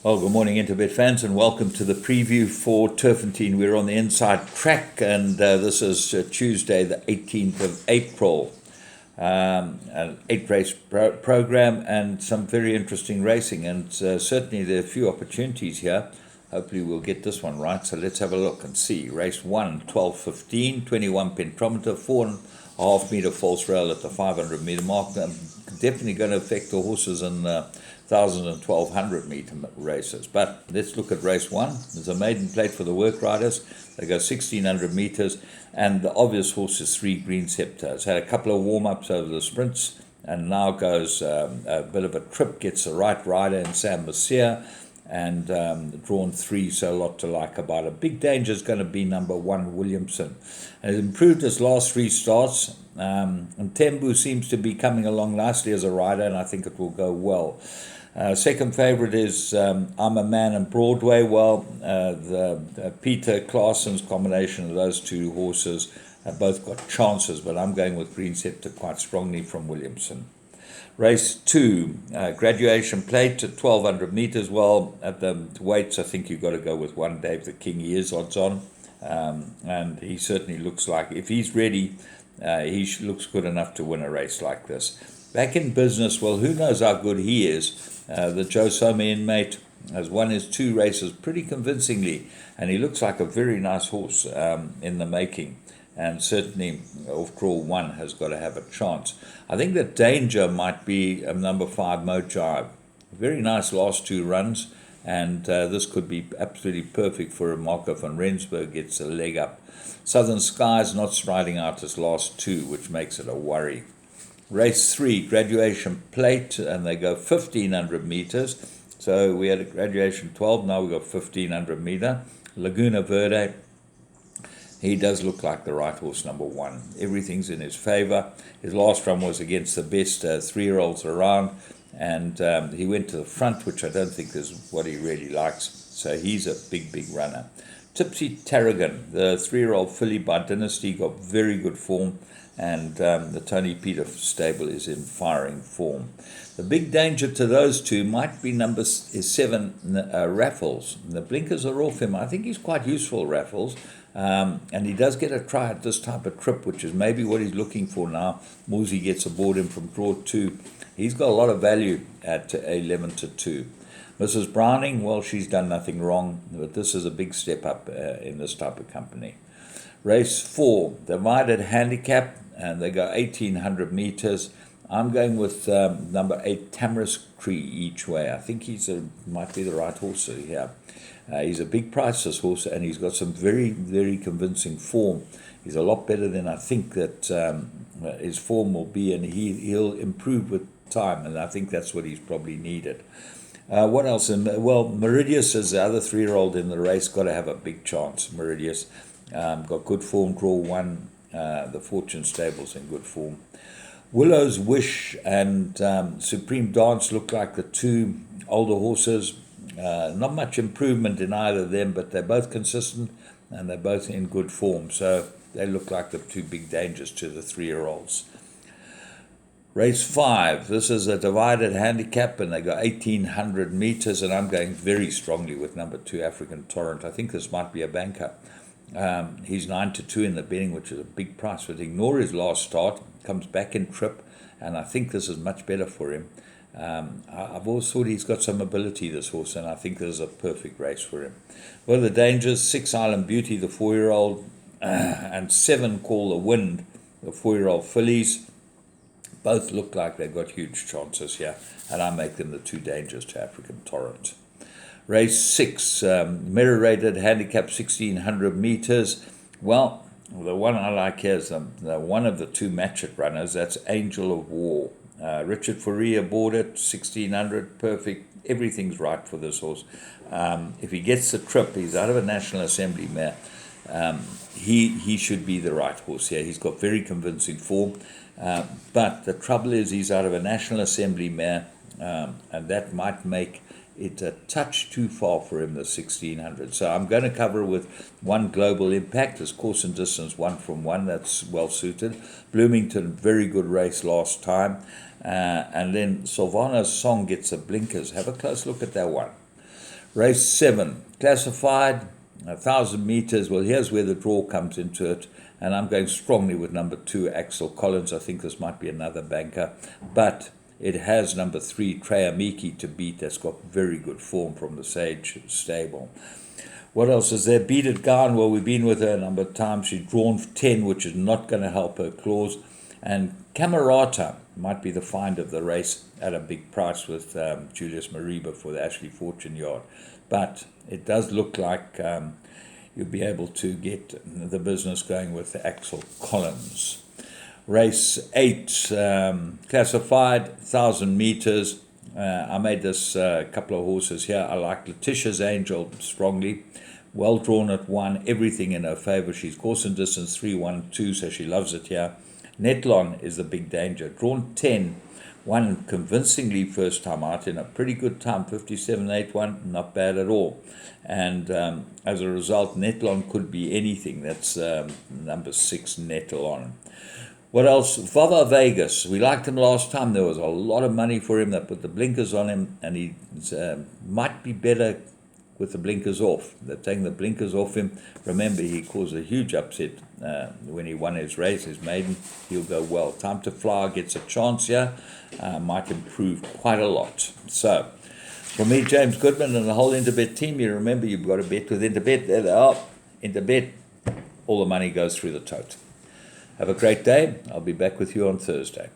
Well, good morning, Interbet fans, and welcome to the preview for Turffontein. We're on the inside track, and this is Tuesday, the 18th of April. An eight-race program and some very interesting racing, and certainly there are a few opportunities here. Hopefully we'll get this one right, so let's have a look and see. Race 1, 12:15, 21 pentometer, 4.5 meter false rail at the 500 meter mark. Definitely going to affect the horses in 1,000 and 1,200 meter races. But let's look at race 1. There's a maiden plate for the work riders. They go 1,600 meters, and the obvious horse is 3 Green Scepter. It's had a couple of warm-ups over the sprints, and now goes a bit of a trip, gets the right rider in Sam Messier, and drawn 3, so a lot to like about it. Big danger is going to be number 1, Williamson. And he's improved his last 3 starts, and Tembu seems to be coming along nicely as a rider, and I think it will go well. Second favourite is I'm a Man and Broadway. Well, the Peter Claessen's combination of those two horses have both got chances, but I'm going with Green Scepter quite strongly from Williamson. Race 2, graduation plate at 1,200 metres. Well, at the weights, I think you've got to go with 1 Dave the King. He is odds on, and he certainly looks like, if he's ready, looks good enough to win a race like this. Back in business, well, who knows how good he is. The Joe Sommer inmate has won his 2 races pretty convincingly, and he looks like a very nice horse in the making. And certainly, off draw 1 has got to have a chance. I think the danger might be number 5, Mo Jive. Very nice last 2 runs, and this could be absolutely perfect for Marco van Rensburg. Gets a leg up. Southern Skies not striding out his last 2, which makes it a worry. Race 3, graduation plate, and they go 1,500 meters. So we had a graduation 12, now we've got 1,500 meter. Laguna Verde. He does look like the right horse, number 1. Everything's in his favour. His last run was against the best 3-year-olds around, and he went to the front, which I don't think is what he really likes. So he's a big, big runner. Tipsy Tarragon, the 3-year-old filly by Dynasty, got very good form, and the Tony Peter stable is in firing form. The big danger to those two might be number 7, Raffles. The blinkers are off him. I think he's quite useful, Raffles. And he does get a try at this type of trip, which is maybe what he's looking for now. Moosey gets aboard him from draw 2. He's got a lot of value at 11-2. Mrs. Browning, well, she's done nothing wrong, but this is a big step up in this type of company. Race 4, divided handicap, and they go 1,800 meters. I'm going with number 8, Tamarisk Cree each way. I think might be the right horse here. He's a big price, this horse, and he's got some very, very convincing form. He's a lot better than I think that his form will be, and he'll improve with time, and I think that's what he's probably needed. What else? Well, Meridius is the other 3-year-old in the race, got to have a big chance. Meridius got good form, draw 1. The Fortune Stable's in good form. Willow's Wish and Supreme Dance look like the 2 older horses. Not much improvement in either of them, but they're both consistent and they're both in good form. So they look like the 2 big dangers to the 3-year-olds. Race 5, this is a divided handicap, and they go 1,800 meters, and I'm going very strongly with number 2, African Torrent. I think this might be a banker. He's 9-2 in the betting, which is a big price. But ignore his last start, comes back in trip, and I think this is much better for him. I've always thought he's got some ability, this horse, and I think this is a perfect race for him. Well, the dangers, 6 Island Beauty, the 4-year-old, and 7 Call the Wind, the 4-year-old fillies. Both look like they've got huge chances here, and I make them the 2 dangers to African Torrent. Race 6, mirror-rated handicap 1,600 meters. Well, the one I like here is the one of the 2 match-it runners. That's Angel of War. Richard Fourie aboard it, 1,600, perfect. Everything's right for this horse. If he gets the trip, he's out of a National Assembly mare. He should be the right horse here. He's got very convincing form. But the trouble is he's out of a National Assembly mare, and that might make it a touch too far for him, the 1,600. So I'm going to cover with 1 Global Impact, as course and distance 1 from 1. That's well suited. Bloomington, very good race last time. And then Sylvana's Song gets the blinkers. Have a close look at that one. Race 7, classified, 1,000 meters. Well, here's where the draw comes into it. And I'm going strongly with number 2, Axel Collins. I think this might be another banker. But it has number 3, Treyamiki, to beat. That's got very good form from the Sage stable. What else is there? Beat It Gone. Well, we've been with her a number of times. She's drawn 10, which is not going to help her clause. And Camerata might be the find of the race at a big price with Julius Mariba for the Ashley Fortune yard. But it does look like you'll be able to get the business going with Axel Collins. Race 8, classified, 1,000 meters. I made this couple of horses here. I like Letitia's Angel strongly. Well drawn at 1, everything in her favor. She's course and distance 3-1-2, so she loves it here. Netlon is the big danger. Drawn 10, won convincingly first time out in a pretty good time, 57.81, not bad at all. And as a result, Netlon could be anything. That's number 6, Netlon. What else? Vava Vegas. We liked him last time. There was a lot of money for him. They put the blinkers on him, and he might be better with the blinkers off. They're taking the blinkers off him. Remember, he caused a huge upset when he won his race, his maiden. He'll go well. Time to Fly gets a chance here. Might improve quite a lot. So, for me, James Goodman and the whole Interbet team, you remember you've got to bet with Interbet. There they are. Interbet, all the money goes through the tote. Have a great day. I'll be back with you on Thursday.